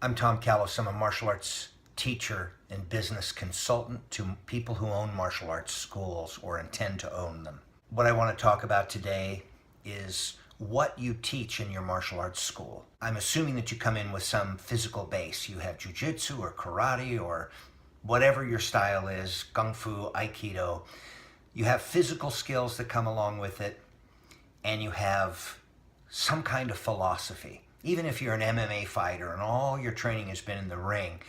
I'm Tom Callis. I'm a martial arts teacher and business consultant to people who own martial arts schools or intend to own them. What I want to talk about today is what you teach in your martial arts school. I'm assuming that you come in with some physical base. You have jiu-jitsu or karate or whatever your style is, kung fu, aikido. You have physical skills that come along with it, and you have some kind of philosophy. Even if you're an MMA fighter and all your training has been in the ring,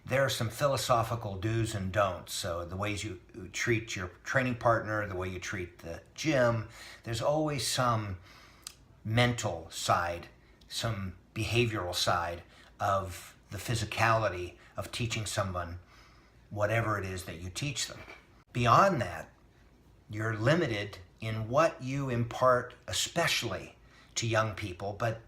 there are some philosophical do's and don'ts. So the ways you treat your training partner, the way you treat the gym, there's always some mental side, some behavioral side of the physicality of teaching someone whatever it is that you teach them. Beyond that, you're limited in what you impart, especially to young people, but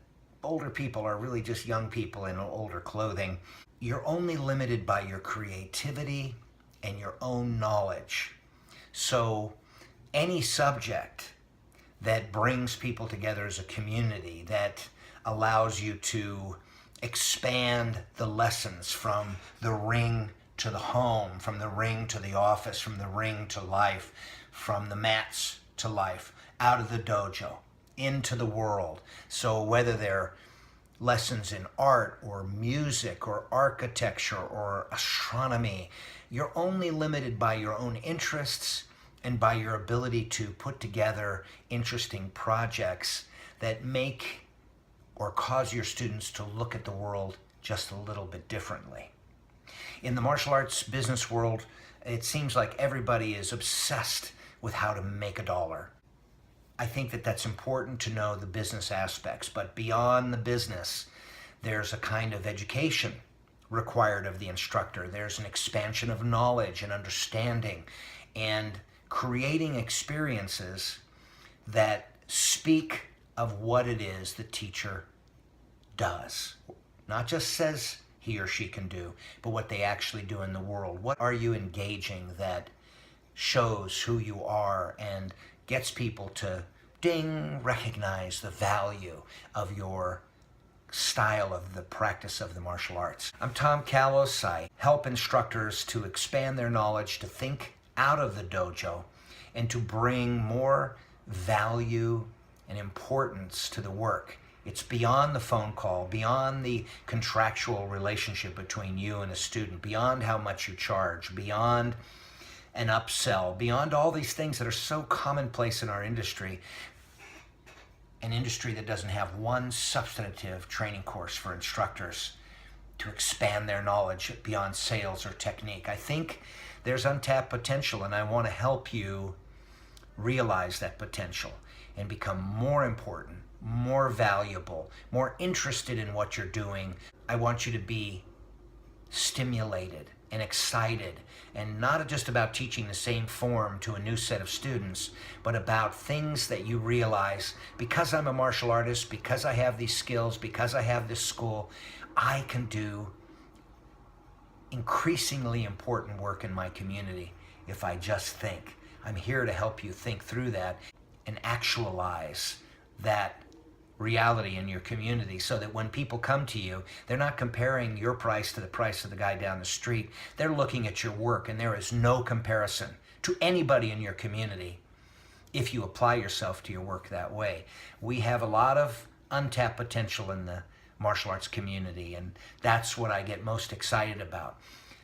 older people are really just young people in older clothing. You're only limited by your creativity and your own knowledge. So any subject that brings people together as a community, that allows you to expand the lessons from the ring to the home, from the ring to the office, from the ring to life, from the mats to life, out of the dojo, into the world. So whether they're lessons in art or music or architecture or astronomy, you're only limited by your own interests and by your ability to put together interesting projects that make or cause your students to look at the world just a little bit differently. In the martial arts business world, it seems like everybody is obsessed with how to make a dollar. I think that that's important to know the business aspects, but beyond the business, there's a kind of education required of the instructor. There's an expansion of knowledge and understanding and creating experiences that speak of what it is the teacher does. Not just says he or she can do, but what they actually do in the world. What are you engaging that shows who you are and gets people to recognize the value of your style of the practice of the martial arts. I'm Tom Callis. I help instructors to expand their knowledge, to think out of the dojo, and to bring more value and importance to the work. It's beyond the phone call, beyond the contractual relationship between you and a student, beyond how much you charge, beyond an upsell, beyond all these things that are so commonplace in our industry, an industry that doesn't have one substantive training course for instructors to expand their knowledge beyond sales or technique. I think there's untapped potential, and I want to help you realize that potential and become more important, more valuable, more interested in what you're doing. I want you to be stimulated and excited, and not just about teaching the same form to a new set of students, but about things that you realize, because I'm a martial artist, because I have these skills, because I have this school, I can do increasingly important work in my community if I just think. I'm here to help you think through that and actualize that reality in your community, so that when people come to you, they're not comparing your price to the price of the guy down the street. They're looking at your work, and there is no comparison to anybody in your community if you apply yourself to your work that way. We have a lot of untapped potential in the martial arts community, and that's what I get most excited about.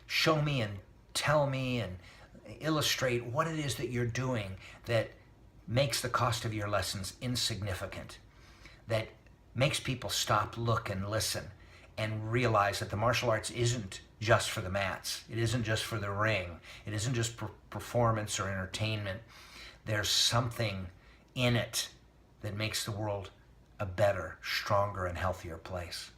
Show me and tell me and illustrate what it is that you're doing that makes the cost of your lessons insignificant, that makes people stop, look, and listen, and realize that the martial arts isn't just for the mats. It isn't just for the ring. It isn't just performance or entertainment. There's something in it that makes the world a better, stronger, and healthier place.